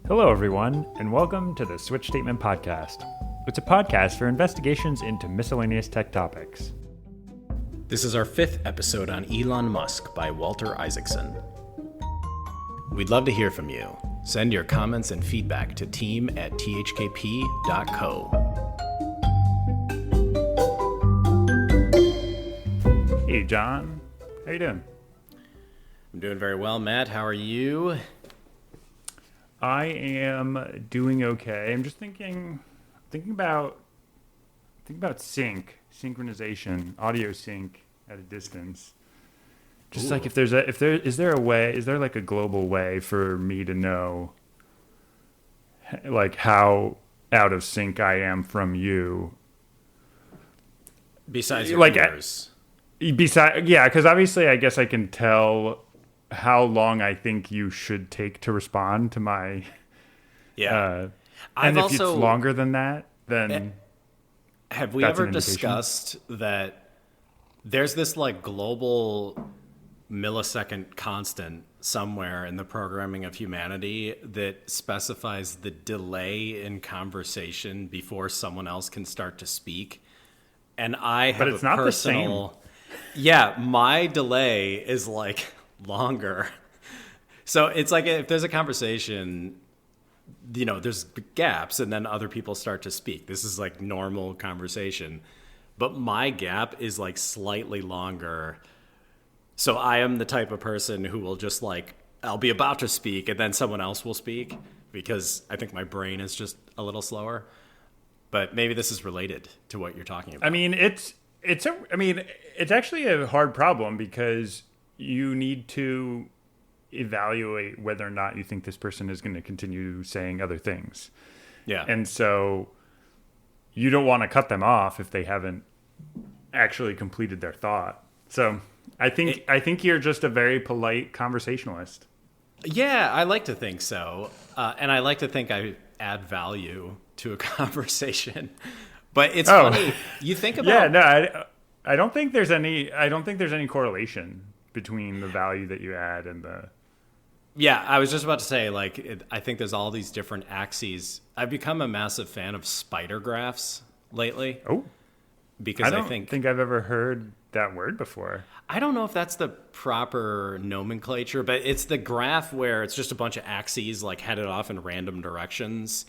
Hello, everyone, and welcome to the Switch Statement Podcast. It's a podcast for investigations into miscellaneous tech topics. This is our 5th episode on Elon Musk by Walter Isaacson. We'd love to hear from you. Send your comments and feedback to team@thkp.co. Hey, John. How you doing? I'm doing very well, Matt. How are you? I am doing okay. I'm just thinking about synchronization, audio sync at a distance. Just Ooh. like is there like a global way for me to know like how out of sync I am from you? Besides your like ears. Because obviously I guess I can tell how long I think you should take to respond to my and if it's longer than that, then have we ever discussed that there's this like global millisecond constant somewhere in the programming of humanity that specifies the delay in conversation before someone else can start to speak? And but it's not the same. Yeah, my delay is like longer. So it's like if there's a conversation, you know, there's gaps and then other people start to speak. This is like normal conversation. But my gap is like slightly longer. So I am the type of person who will just like, I'll be about to speak and then someone else will speak because I think my brain is just a little slower. But maybe this is related to what you're talking about. I mean, it's actually a hard problem because you need to evaluate whether or not you think this person is going to continue saying other things. Yeah. And so you don't want to cut them off if they haven't actually completed their thought. So I think you're just a very polite conversationalist. Yeah, I like to think so. And I like to think I add value to a conversation. But it's funny. You think about I don't think there's any correlation between the value that you add and the... Yeah, I was just about to say, like, I think there's all these different axes. I've become a massive fan of spider graphs lately. Oh. Because I don't think I've ever heard that word before. I don't know if that's the proper nomenclature, but it's the graph where it's just a bunch of axes, like, headed off in random directions.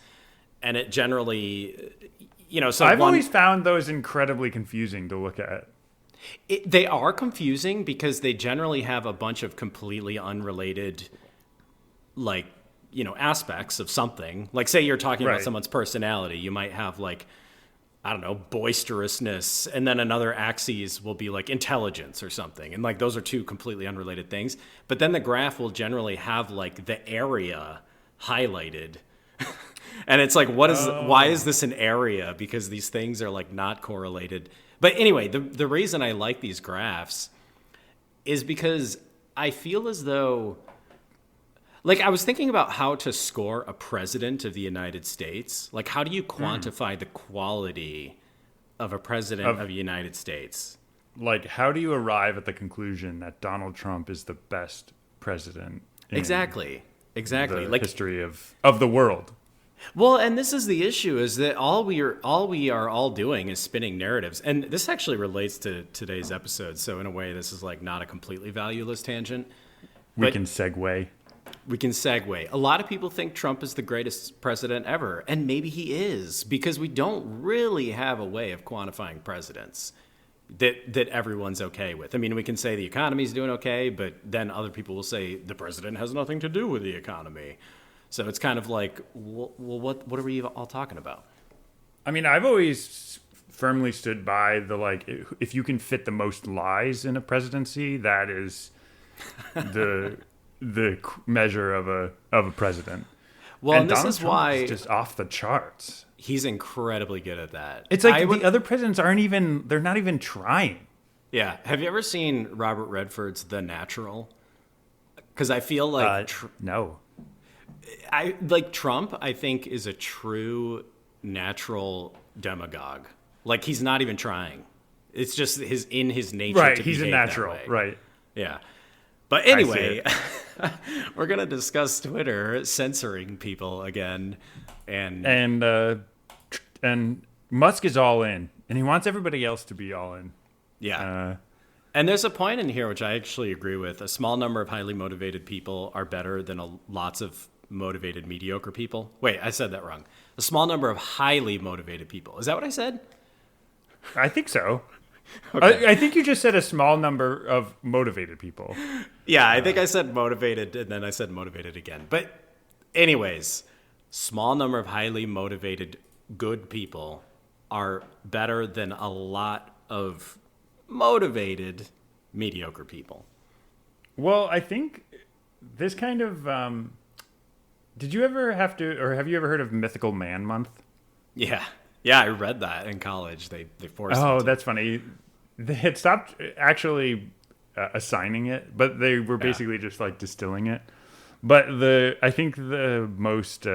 And it generally, you know... So I've always found those incredibly confusing to look at. They are confusing because they generally have a bunch of completely unrelated, like, you know, aspects of something. Like, say you're talking about someone's personality. You might have, like, I don't know, boisterousness, and then another axis will be, like, intelligence or something. And, like, those are two completely unrelated things. But then the graph will generally have, like, the area highlighted. And it's like, why is this an area? Because these things are, like, not correlated. But anyway, the reason I like these graphs is because I feel as though, like, I was thinking about how to score a president of the United States. Like, how do you quantify the quality of a president of the United States? Like, how do you arrive at the conclusion that Donald Trump is the best president in Exactly. the Like, history of the world? Well, and this is the issue, is that all we are doing is spinning narratives. And this actually relates to today's episode. So in a way, this is like not a completely valueless tangent. We can segue. A lot of people think Trump is the greatest president ever. And maybe he is, because we don't really have a way of quantifying presidents that everyone's okay with. I mean, we can say the economy's doing okay, but then other people will say the president has nothing to do with the economy. So it's kind of like, well, what are we all talking about? I mean, I've always firmly stood by the, like, if you can fit the most lies in a presidency, that is the measure of a president. Well, and this Donald is Trump why is just off the charts. He's incredibly good at that. It's like the other presidents they're not even trying. Yeah. Have you ever seen Robert Redford's The Natural? Because I feel like... no. I like Trump, I think, is a true natural demagogue. Like, he's not even trying. It's just in his nature to he's a behave natural. that way. Right. Yeah. But anyway, We're going to discuss Twitter censoring people again. And Musk is all in, and he wants everybody else to be all in. Yeah. And there's a point in here which I actually agree with. A small number of highly motivated people are better than lots of motivated mediocre people. Wait, I said that wrong. A small number of highly motivated people. Is that what I said? I think so. Okay. I think you just said a small number of motivated people. Yeah, I think I said motivated, and then I said motivated again. But anyways, small number of highly motivated good people are better than a lot of motivated mediocre people. Well, I think this kind of did you ever have you ever heard of Mythical Man Month? Yeah, I read that in college. They forced. Oh, that's funny. They had stopped actually assigning it, but they were basically just like distilling it. But I think the most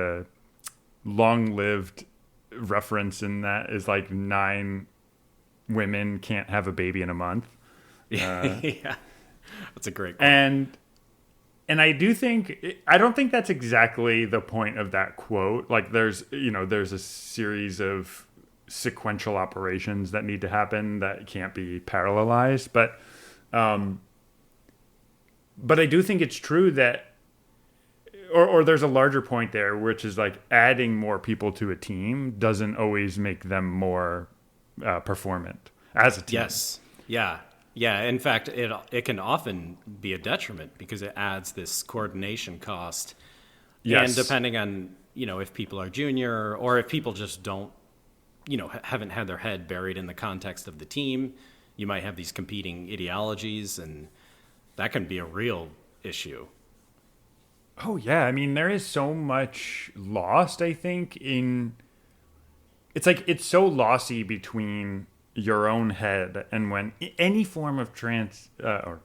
long-lived reference in that is like 9 women can't have a baby in a month. Yeah, that's a great quote. And I don't think that's exactly the point of that quote. Like there's a series of sequential operations that need to happen that can't be parallelized. But I do think it's true that, or there's a larger point there, which is like adding more people to a team doesn't always make them more performant as a team. Yes. Yeah. In fact, it can often be a detriment because it adds this coordination cost. Yes. And depending on, if people are junior or if people just don't, haven't had their head buried in the context of the team, you might have these competing ideologies, and that can be a real issue. Oh, yeah. I mean, there is so much lost, I think, it's like it's so lossy between your own head and when any form of or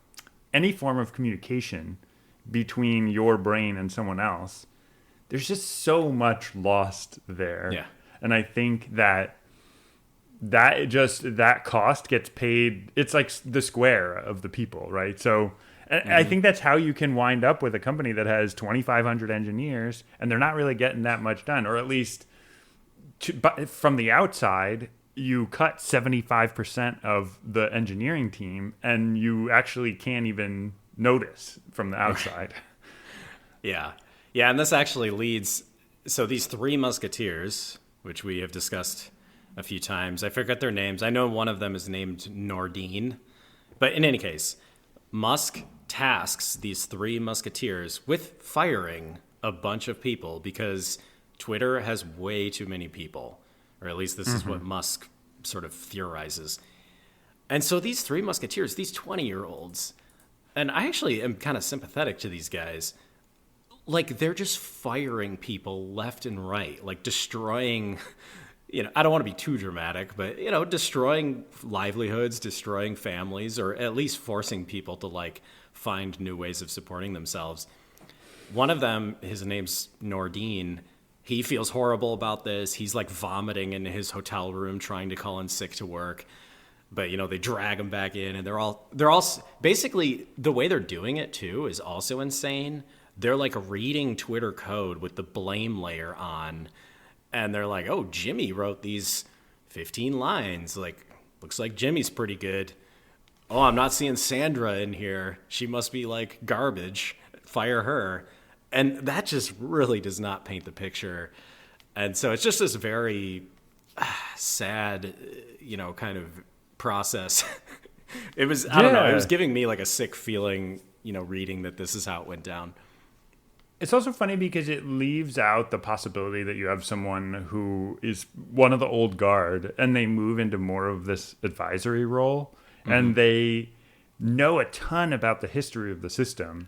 any form of communication between your brain and someone else, there's just so much lost there. Yeah. And I think that cost gets paid. It's like the square of the people, right? So I think that's how you can wind up with a company that has 2,500 engineers and they're not really getting that much done, or at least but from the outside, you cut 75% of the engineering team and you actually can't even notice from the outside. Yeah. And this actually leads, so these 3 musketeers, which we have discussed a few times, I forget their names. I know one of them is named Nordine. But in any case, Musk tasks these 3 musketeers with firing a bunch of people because Twitter has way too many people, or at least this is what Musk sort of theorizes. And so these 3 musketeers, these 20-year-olds, and I actually am kind of sympathetic to these guys, like they're just firing people left and right, like destroying, I don't want to be too dramatic, but, destroying livelihoods, destroying families, or at least forcing people to like find new ways of supporting themselves. One of them, his name's Nordine. He feels horrible about this. He's like vomiting in his hotel room, trying to call in sick to work. But, they drag him back in, and they're all basically the way they're doing it too is also insane. They're like reading Twitter code with the blame layer on. And they're like, oh, Jimmy wrote these 15 lines. Like, looks like Jimmy's pretty good. Oh, I'm not seeing Sandra in here. She must be like garbage. Fire her. And that just really does not paint the picture. And so it's just this very sad, kind of process. It was, I don't know, it was giving me like a sick feeling, reading that this is how it went down. It's also funny because it leaves out the possibility that you have someone who is one of the old guard and they move into more of this advisory role and they know a ton about the history of the system,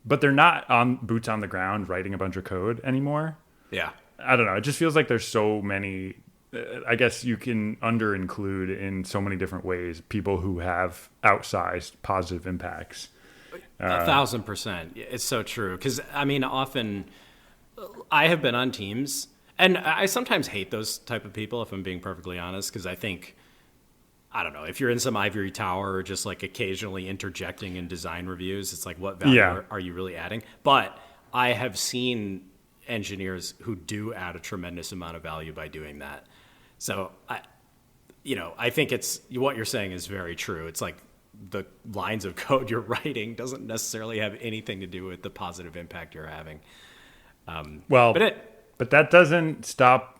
but they're not on boots on the ground writing a bunch of code anymore. Yeah. I don't know. It just feels like there's so many, I guess you can under-include in so many different ways people who have outsized positive impacts. 1,000%. It's so true. Because, I mean, often I have been on teams, and I sometimes hate those type of people, if I'm being perfectly honest, because I think I don't know, if you're in some ivory tower or just like occasionally interjecting in design reviews, it's like, what value are you really adding? But I have seen engineers who do add a tremendous amount of value by doing that. So I think it's what you're saying is very true. It's like the lines of code you're writing doesn't necessarily have anything to do with the positive impact you're having. But that doesn't stop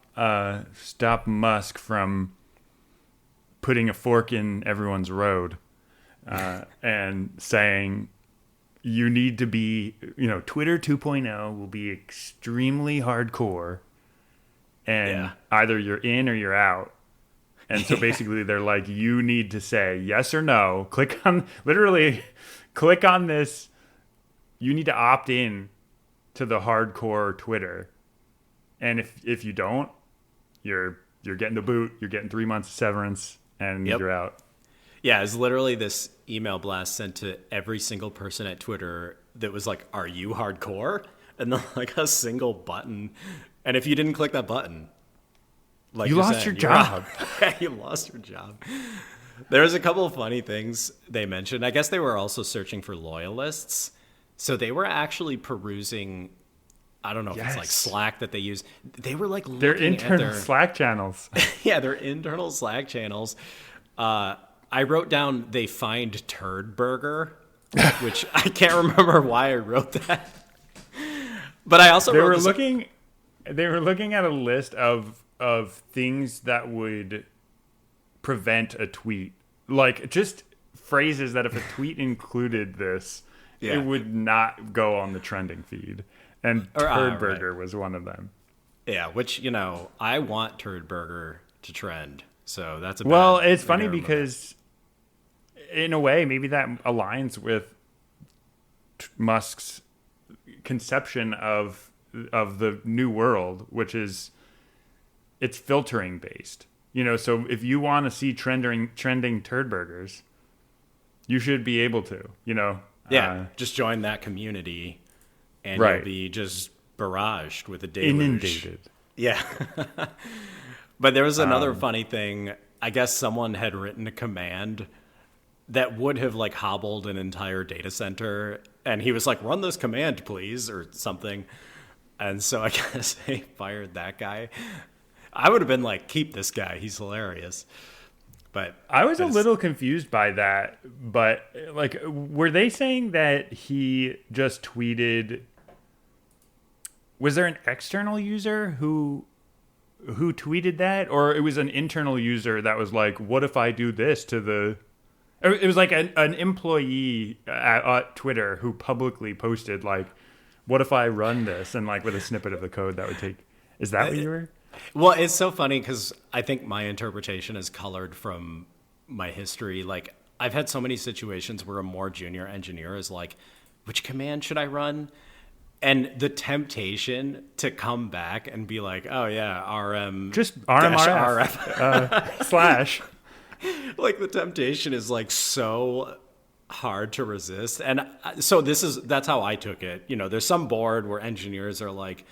Musk from putting a fork in everyone's road and saying you need to be, Twitter 2.0 will be extremely hardcore, and either you're in or you're out. And so basically they're like, you need to say yes or no. Click on this. You need to opt in to the hardcore Twitter. And if you don't, you're getting the boot. You're getting 3 months of severance, and you're out. Yeah, it's literally this email blast sent to every single person at Twitter that was like, "Are you hardcore?" And then like a single button. And if you didn't click that button, like you lost your job. You lost your job. There was a couple of funny things they mentioned. I guess they were also searching for loyalists. So they were actually perusing, I don't know if it's like Slack that they use. They were like looking their internal at their Slack channels. Yeah, their internal Slack channels. I wrote down they find Turd Burger, which I can't remember why I wrote that. But I also They were looking at a list of things that would prevent a tweet. Like just phrases that if a tweet included this, it would not go on the trending feed. And Turd Burger was one of them. Yeah, which, I want Turd Burger to trend. So that's it's funny because in a way, maybe that aligns with Musk's conception of the new world, which is it's filtering based. So if you want to see trending Turd Burgers, you should be able to, just join that community and you'll be just barraged with a deluge. Inundated. Yeah. But there was another funny thing. I guess someone had written a command that would have like hobbled an entire data center. And he was like, run this command, please, or something. And so I guess they fired that guy. I would have been like, keep this guy. He's hilarious. But I was a little confused by that. But like, were they saying that he just tweeted? Was there an external user who tweeted that, or it was an internal user that was like, what if I do this to the... It was like an employee at Twitter who publicly posted like, what if I run this, and like with a snippet of the code that would take... Is that what you were... Well, it's so funny because I think my interpretation is colored from my history. Like, I've had so many situations where a more junior engineer is like, which command should I run? And the temptation to come back and be like, oh yeah, RM just RMRF slash. Like the temptation is like so hard to resist. And so that's how I took it. There's some board where engineers are like,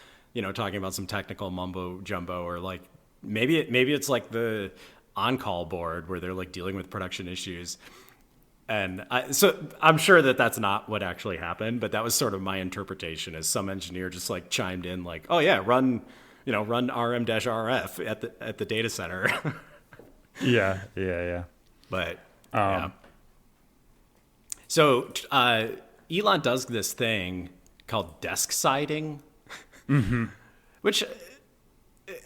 talking about some technical mumbo jumbo, or like maybe it's like the on-call board where they're like dealing with production issues. And so I'm sure that that's not what actually happened, but that was sort of my interpretation, as some engineer just like chimed in like, oh yeah, run RM-RF at the data center. Yeah. But yeah. So Elon does this thing called desk siding, which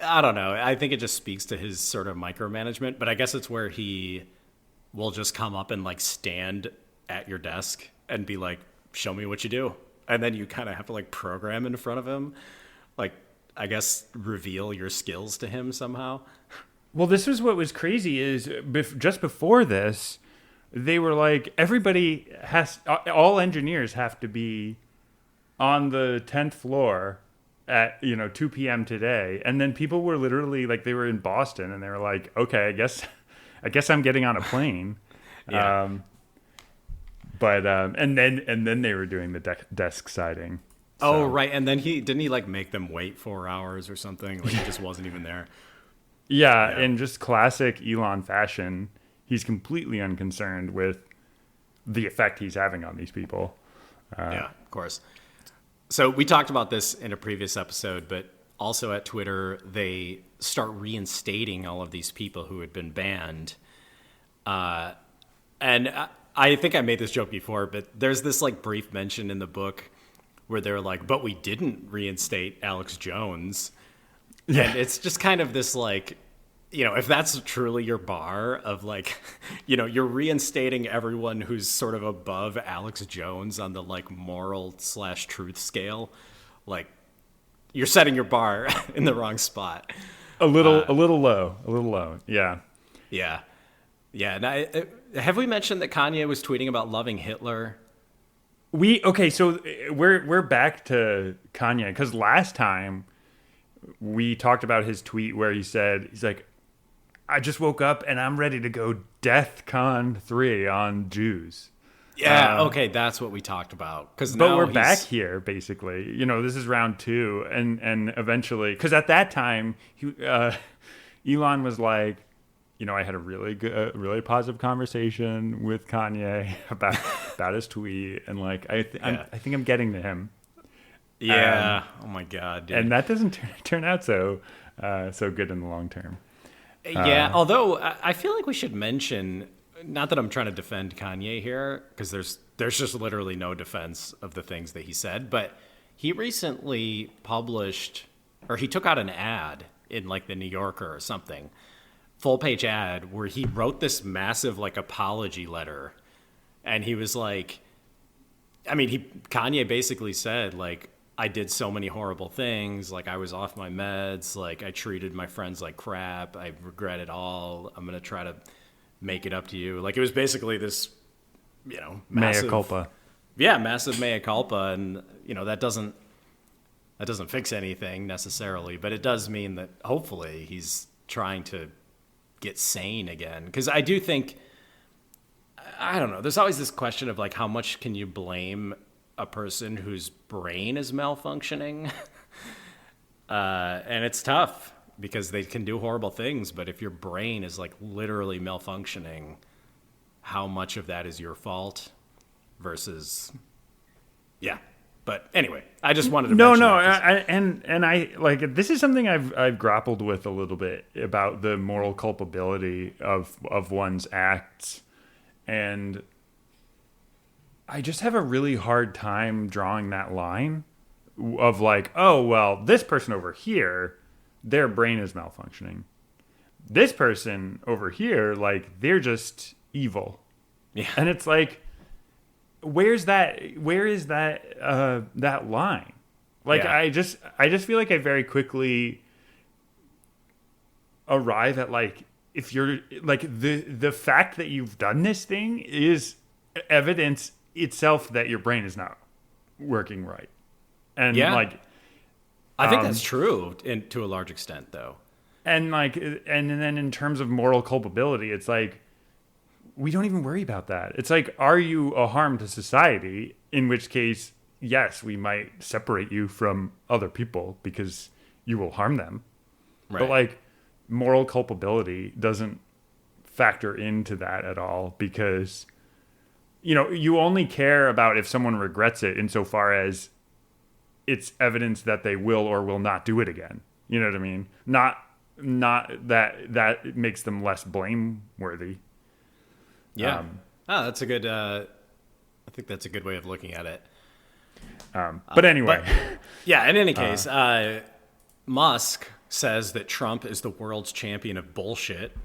I don't know. I think it just speaks to his sort of micromanagement, but I guess it's where he will just come up and like stand at your desk and be like, show me what you do. And then you kind of have to like program in front of him, like, I guess, reveal your skills to him somehow. Well, this was what was crazy is just before this, they were like, all engineers have to be on the 10th floor at 2 p.m. today. And then people were literally like, they were in Boston and they were like, okay, I guess I'm getting on a plane. Yeah. And then they were doing the desk siding. So. Oh, right. And then didn't he like make them wait 4 hours or something? Like he just wasn't even there. Yeah, in just classic Elon fashion, he's completely unconcerned with the effect he's having on these people. Yeah, of course. So we talked about this in a previous episode, but also at Twitter, they start reinstating all of these people who had been banned. And I think I made this joke before, but there's this like brief mention in the book where they're like, but we didn't reinstate Alex Jones. Yeah. And it's just kind of this like, you know, if that's truly your bar of like, you know, you're reinstating everyone who's sort of above Alex Jones on the like moral/truth scale, like you're setting your bar in the wrong spot. A little low. Yeah. Yeah. Yeah. And have we mentioned that Kanye was tweeting about loving Hitler? So we're back to Kanye, because last time we talked about his tweet where he's like, I just woke up and I'm ready to go DEFCON 3 on Jews. Yeah, okay, that's what we talked about. But we're back here, basically. You know, this is round 2, and eventually, because at that time, Elon was like, you know, I had a really positive conversation with Kanye about his tweet, and like I think I'm getting to him. Yeah. Oh my God, dude. And that doesn't turn out so good in the long term. Yeah, although I feel like we should mention, not that I'm trying to defend Kanye here, because there's just literally no defense of the things that he said, but he recently published, or he took out an ad in like the New Yorker or something, full page ad, where he wrote this massive like apology letter, and he was like, I mean, Kanye basically said like, I did so many horrible things. Like I was off my meds. Like I treated my friends like crap. I regret it all. I'm going to try to make it up to you. Like it was basically this, you know, massive, mea culpa. Yeah. Massive mea culpa. And you know, that doesn't fix anything necessarily, but it does mean that hopefully he's trying to get sane again. 'Cause I do think, I don't know, there's always this question of like, how much can you blame a person whose brain is malfunctioning? And it's tough because they can do horrible things, but if your brain is like literally malfunctioning, how much of that is your fault versus, yeah. But anyway, I just wanted to mention and I like, this is something I've grappled with a little bit about the moral culpability of one's acts, and I just have a really hard time drawing that line of like, oh, well, this person over here, their brain is malfunctioning. This person over here, like, they're just evil. Yeah. And it's like, where is that line? Like, yeah. I just feel like I very quickly arrive at like, if you're like, the fact that you've done this thing is evidence itself that your brain is not working right. And like, I think that's true to a large extent though. And like, and then in terms of moral culpability, it's like, we don't even worry about that. It's like, are you a harm to society? In which case, yes, we might separate you from other people because you will harm them. Right. But like, moral culpability doesn't factor into that at all, because you know, you only care about if someone regrets it insofar as it's evidence that they will or will not do it again. You know what I mean? Not that makes them less blameworthy. Yeah. That's a good, I think that's a good way of looking at it. But anyway. Yeah, in any case, Musk says that Trump is the world's champion of bullshit,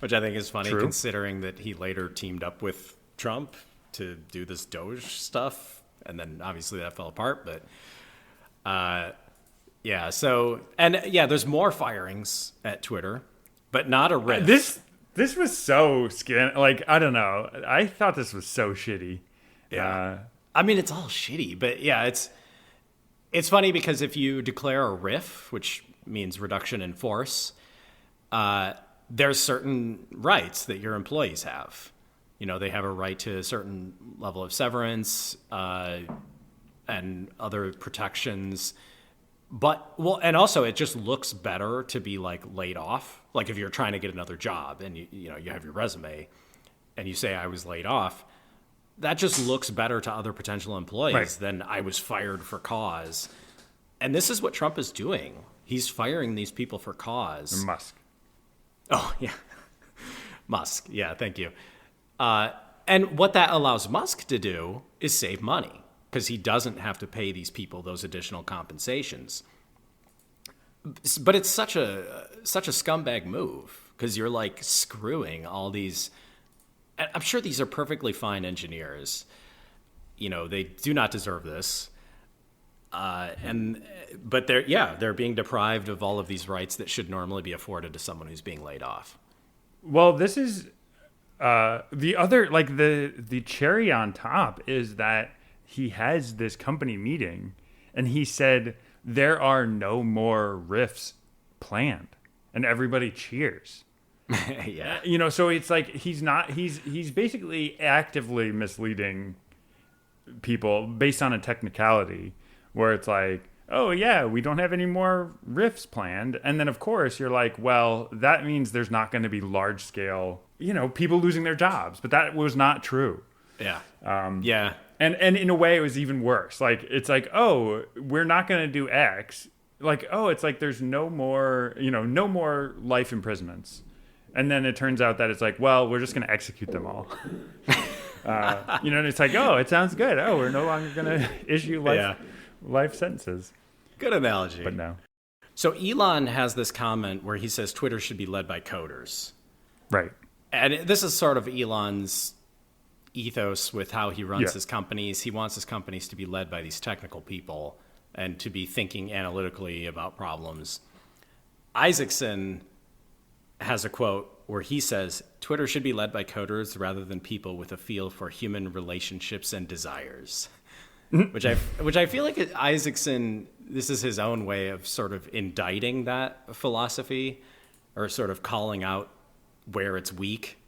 which I think is funny. True. Considering that he later teamed up with Trump to do this Doge stuff, and then obviously that fell apart. But there's more firings at Twitter, but not a riff. This was so like, I don't know, I thought this was so shitty. Yeah, I mean, it's all shitty, but yeah, it's funny because if you declare a riff, which means reduction in force, there's certain rights that your employees have. You know, they have a right to a certain level of severance and other protections. But, well, and also it just looks better to be like laid off. Like if you're trying to get another job and you have your resume and you say I was laid off, that just looks better to other potential employees than I was fired for cause. And this is what Trump is doing. He's firing these people for cause. Musk. Oh, yeah. Musk. Yeah, thank you. And what that allows Musk to do is save money, because he doesn't have to pay these people those additional compensations. But it's such a scumbag move, because you're like screwing all these. I'm sure these are perfectly fine engineers. They do not deserve this. But they're being deprived of all of these rights that should normally be afforded to someone who's being laid off. Well, this is the other, like the cherry on top is that he has this company meeting and he said there are no more riffs planned, and everybody cheers. Yeah. So it's like he's basically actively misleading people based on a technicality where it's like, oh yeah, we don't have any more riffs planned. And then of course you're like, well, that means there's not going to be large scale, people losing their jobs. But that was not true. Yeah. Yeah. And in a way it was even worse. Like, it's like, oh, we're not going to do X. Like, oh, it's like there's no more life imprisonments. And then it turns out that it's like, well, we're just going to execute them all. And it's like, oh, it sounds good. Oh, we're no longer going to issue life sentences. Good analogy. But no. So Elon has this comment where he says Twitter should be led by coders. Right. And this is sort of Elon's ethos with how he runs his companies. He wants his companies to be led by these technical people and to be thinking analytically about problems. Isaacson has a quote where he says, Twitter should be led by coders rather than people with a feel for human relationships and desires. Which I feel like Isaacson, this is his own way of sort of indicting that philosophy, or sort of calling out where it's weak.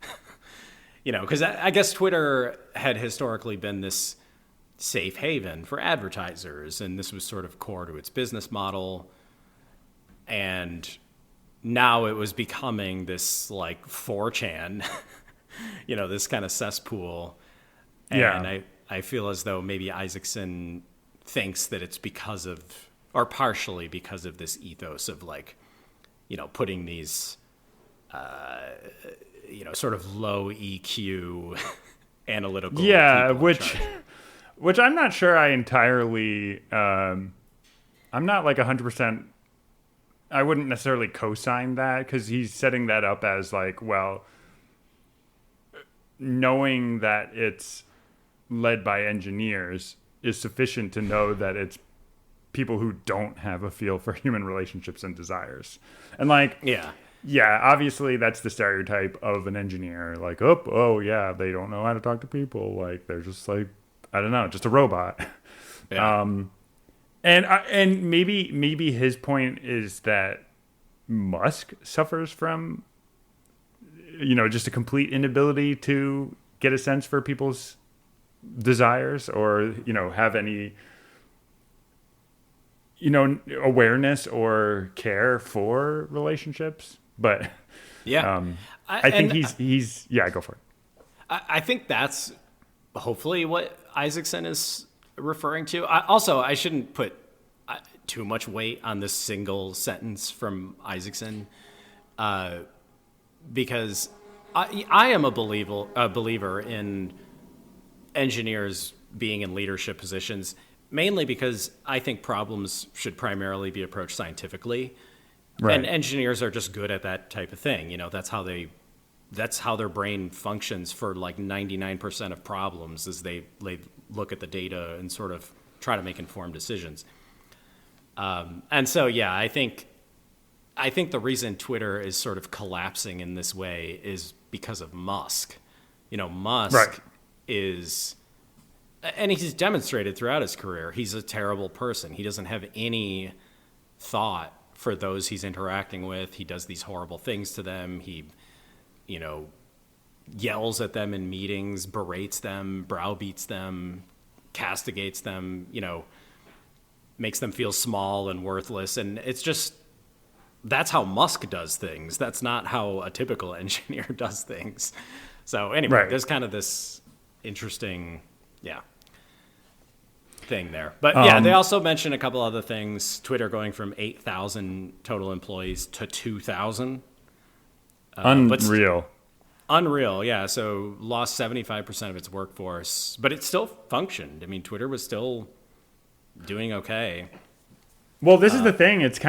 Because I guess Twitter had historically been this safe haven for advertisers, and this was sort of core to its business model. And now it was becoming this like 4chan, this kind of cesspool. And I feel as though maybe Isaacson thinks that it's because of, or partially because of, this ethos of like, putting these, sort of low EQ analytical. Yeah, which I'm not sure I entirely, I'm not like 100%. I wouldn't necessarily co-sign that, because he's setting that up as like, well, knowing that it's led by engineers is sufficient to know that it's people who don't have a feel for human relationships and desires. And like, yeah, obviously that's the stereotype of an engineer. Like, oh yeah, they don't know how to talk to people. Like, they're just like, I don't know, just a robot. Yeah. And maybe his point is that Musk suffers from, just a complete inability to get a sense for people's desires, or have any awareness or care for relationships. But I think he's go for it. I think that's hopefully what Isaacson is referring to. I shouldn't put too much weight on this single sentence from Isaacson, because I am a believer in engineers being in leadership positions, mainly because I think problems should primarily be approached scientifically. Right. And engineers are just good at that type of thing. That's how their brain functions for like 99% of problems, is they look at the data and sort of try to make informed decisions. And so, I think the reason Twitter is sort of collapsing in this way is because of Musk. Musk is, and he's demonstrated throughout his career, he's a terrible person. He doesn't have any thought for those he's interacting with. He does these horrible things to them. He, yells at them in meetings, berates them, browbeats them, castigates them, makes them feel small and worthless. And it's just, that's how Musk does things. That's not how a typical engineer does things. So anyway, there's kind of this interesting, thing there. But they also mentioned a couple other things. Twitter going from 8,000 total employees to 2,000. Unreal. Unreal, yeah. So lost 75% of its workforce, but it still functioned. I mean, Twitter was still doing okay. Well, this is the thing. It's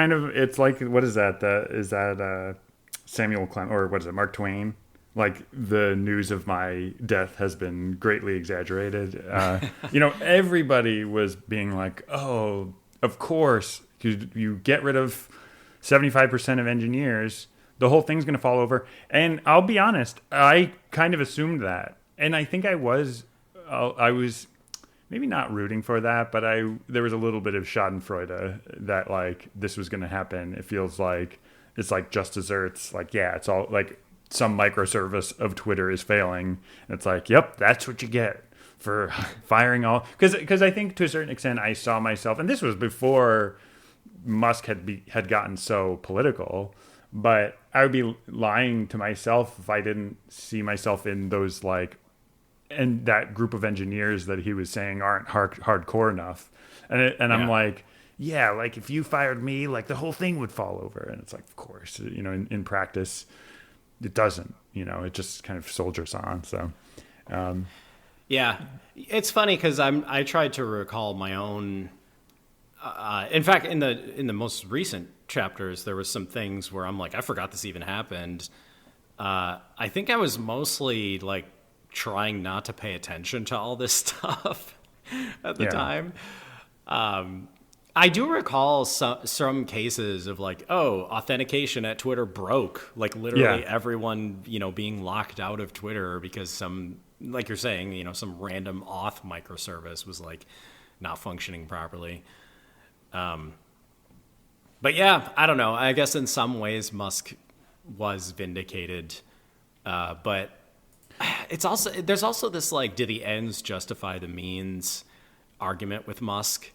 like, what is that? Is that Samuel Clem, or what is it, Mark Twain? Like, the news of my death has been greatly exaggerated. Everybody was being like, oh, of course, you get rid of 75% of engineers, the whole thing's going to fall over. And I'll be honest, I kind of assumed that. And I think I was maybe not rooting for that, but there was a little bit of schadenfreude that, like, this was going to happen. It feels like it's like just desserts. Like, yeah, it's all like some microservice of Twitter is failing. And it's like, yep, that's what you get for firing all. Because I think to a certain extent I saw myself, and this was before Musk had gotten so political, but I would be lying to myself if I didn't see myself in those, like, and that group of engineers that he was saying aren't hardcore enough. And I'm like, yeah, like, if you fired me, like, the whole thing would fall over. And it's like, of course, in practice, it doesn't, it just kind of soldiers on. So, yeah, it's funny because I tried to recall my own. In fact, in the most recent chapters, there was some things where I'm like, I forgot this even happened. I think I was mostly like trying not to pay attention to all this stuff at the time. I do recall some cases of like, authentication at Twitter broke. Like, literally everyone, being locked out of Twitter because some, like you're saying, some random auth microservice was like not functioning properly. But yeah, I don't know. I guess in some ways Musk was vindicated. But there's also this, like, do the ends justify the means argument with Musk.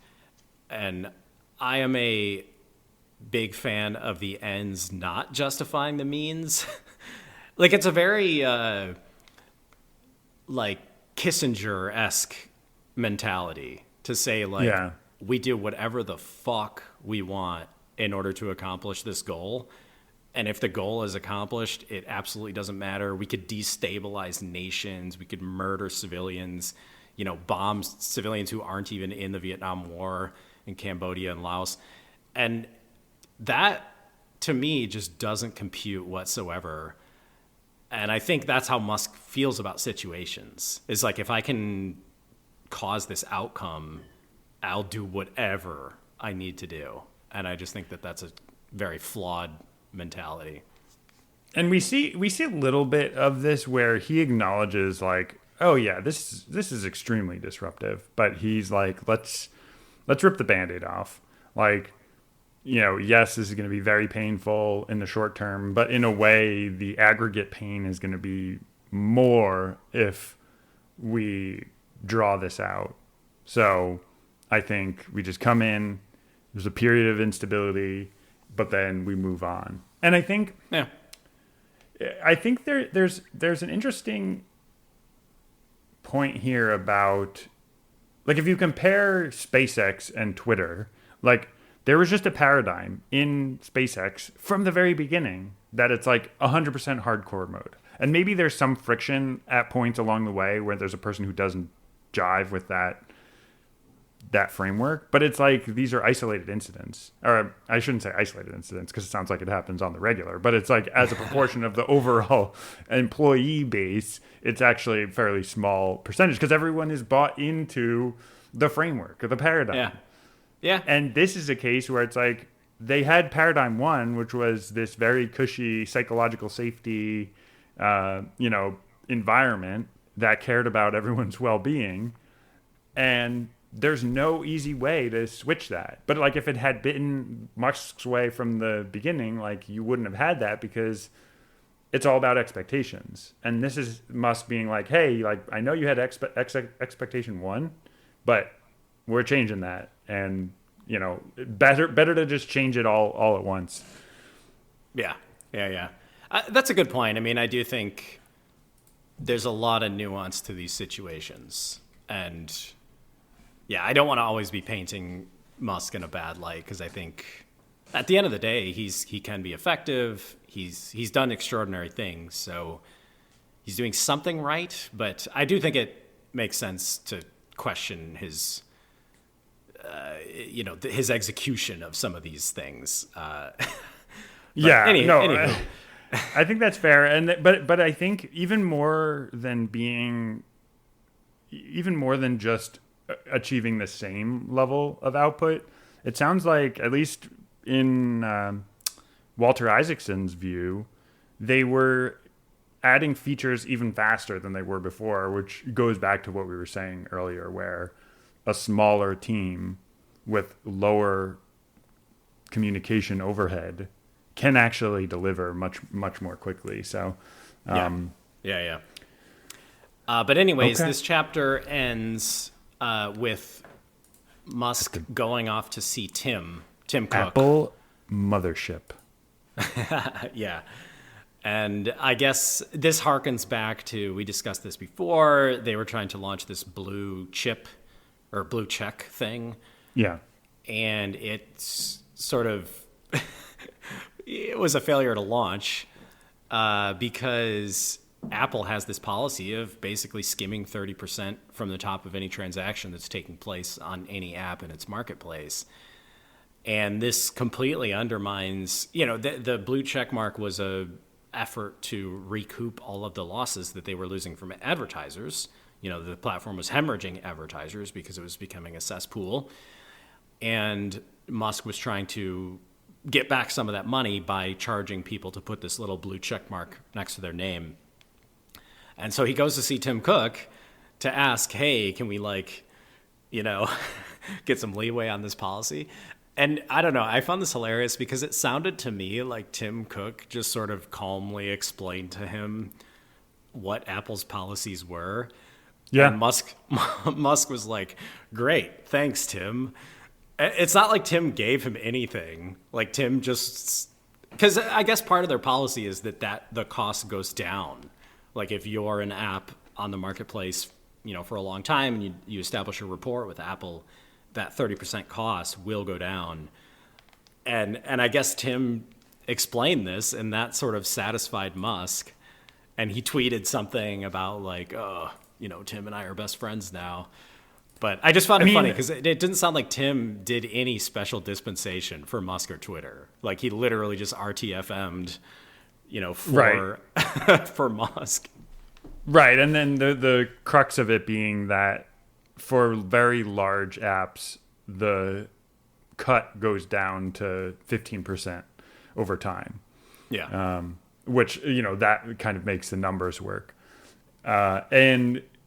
And I am a big fan of the ends not justifying the means. Like, it's a very, like, Kissinger-esque mentality to say, like, we do whatever the fuck we want in order to accomplish this goal. And if the goal is accomplished, it absolutely doesn't matter. We could destabilize nations. We could murder civilians, bomb civilians who aren't even in the Vietnam War, in Cambodia and Laos. And that, to me, just doesn't compute whatsoever. And I think that's how Musk feels about situations. Is like, if I can cause this outcome, I'll do whatever I need to do. And I just think that that's a very flawed mentality. And we see a little bit of this where he acknowledges, like, oh yeah, this is extremely disruptive, but he's like, let's rip the Band-Aid off. Like, yes, this is going to be very painful in the short term, but in a way, the aggregate pain is going to be more if we draw this out. So I think we just come in, there's a period of instability, but then we move on. And I think, there's an interesting point here about, like, if you compare SpaceX and Twitter, like, there was just a paradigm in SpaceX from the very beginning that it's like 100% hardcore mode. And maybe there's some friction at points along the way where there's a person who doesn't jive with that framework, but it's like, these are isolated incidents. Or I shouldn't say isolated incidents because it sounds like it happens on the regular, but it's like, as a proportion of the overall employee base, it's actually a fairly small percentage because everyone is bought into the framework or the paradigm. Yeah. And this is a case where it's like, they had paradigm one, which was this very cushy psychological safety, environment that cared about everyone's well-being. And there's no easy way to switch that. But like, if it had been Musk's way from the beginning, like, you wouldn't have had that because it's all about expectations. And this is Musk being like, hey, like, I know you had expectation one, but we're changing that. And, better to just change it all at once. Yeah. That's a good point. I mean, I do think there's a lot of nuance to these situations. And yeah, I don't want to always be painting Musk in a bad light, because I think at the end of the day, he can be effective. He's done extraordinary things. So he's doing something right. But I do think it makes sense to question his his execution of some of these things. Anywho. I think that's fair, but I think even more than just achieving the same level of output, it sounds like, at least in Walter Isaacson's view, they were adding features even faster than they were before, which goes back to what we were saying earlier, where a smaller team with lower communication overhead can actually deliver much more quickly. So, yeah. But anyways, This chapter ends with Musk going off to see Tim Cook. Apple mothership. Yeah. And I guess this harkens back to, we discussed this before, they were trying to launch this blue chip or blue check thing. Yeah. And it's sort of, it was a failure to launch because Apple has this policy of basically skimming 30% from the top of any transaction that's taking place on any app in its marketplace. And this completely undermines, the blue check mark was a effort to recoup all of the losses that they were losing from advertisers. The platform was hemorrhaging advertisers because it was becoming a cesspool. And Musk was trying to get back some of that money by charging people to put this little blue check mark next to their name. And so he goes to see Tim Cook to ask, hey, can we get some leeway on this policy? And I don't know, I found this hilarious because it sounded to me like Tim Cook just sort of calmly explained to him what Apple's policies were. Yeah. And Musk was like, great, thanks, Tim. It's not like Tim gave him anything. Like Tim just, because I guess part of their policy is that the cost goes down. Like if you're an app on the marketplace, for a long time and you establish a rapport with Apple, that 30% cost will go down. And I guess Tim explained this, and that sort of satisfied Musk. And he tweeted something about Tim and I are best friends now. But I just found it funny because it didn't sound like Tim did any special dispensation for Musk or Twitter. Like he literally just RTFM'd, for Musk. Right. And then the crux of it being that for very large apps, the cut goes down to 15% over time. Yeah. Which, that kind of makes the numbers work.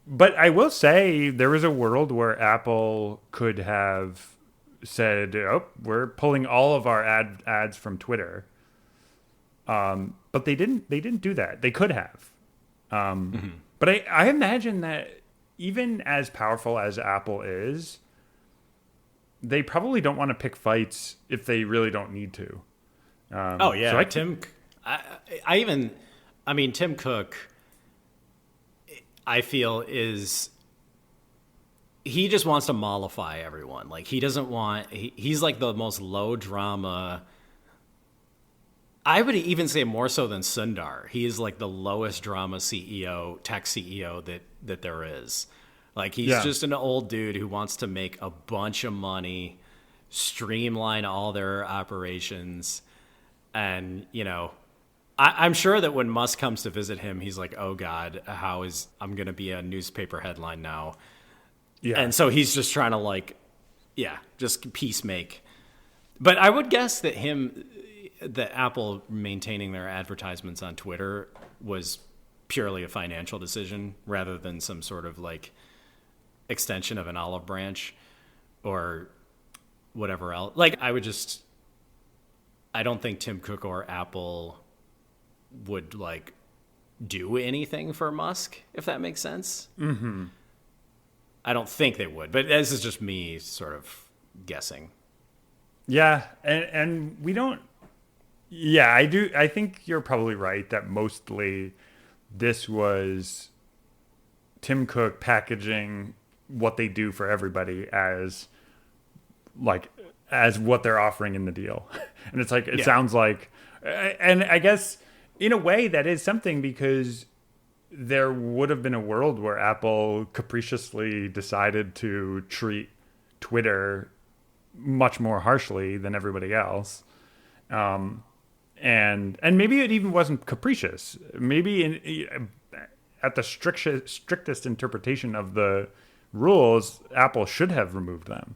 But I will say there was a world where Apple could have said, "Oh, we're pulling all of our ads from Twitter." But they didn't. They didn't do that. They could have. But I imagine that even as powerful as Apple is, they probably don't want to pick fights if they really don't need to. Tim Cook, I feel he just wants to mollify everyone. Like he doesn't want, he's like the most low drama. I would even say more so than Sundar. He is like the lowest drama CEO, tech CEO that there is. Like he's just an old dude who wants to make a bunch of money, streamline all their operations. And, I'm sure that when Musk comes to visit him, he's like, oh God, I'm going to be a newspaper headline now. Yeah. And so he's just trying to just peacemake. But I would guess that Apple maintaining their advertisements on Twitter was purely a financial decision rather than some sort of extension of an olive branch or whatever else. I don't think Tim Cook or Apple would do anything for Musk, if that makes sense. Mm-hmm. I don't think they would, but this is just me sort of guessing. Yeah, and we don't. Yeah, I do. I think you're probably right that mostly this was Tim Cook packaging what they do for everybody as like as what they're offering in the deal. And it's like it sounds like, and I guess in a way that is something, because there would have been a world where Apple capriciously decided to treat Twitter much more harshly than everybody else. And maybe it even wasn't capricious. Maybe at the strictest interpretation of the rules, Apple should have removed them.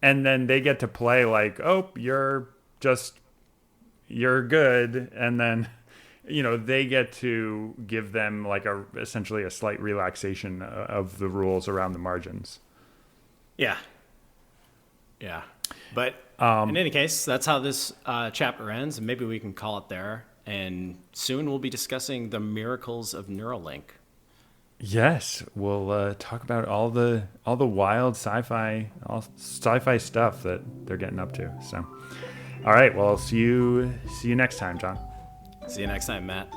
And then they get to play like, oh, you're good. And then, they get to give them like essentially a slight relaxation of the rules around the margins. Yeah. Yeah. But in any case, that's how this chapter ends, and maybe we can call it there. And soon we'll be discussing the miracles of Neuralink. Yes, we'll talk about all the wild sci-fi stuff that they're getting up to. So, all right, well, see you next time, John. See you next time, Matt.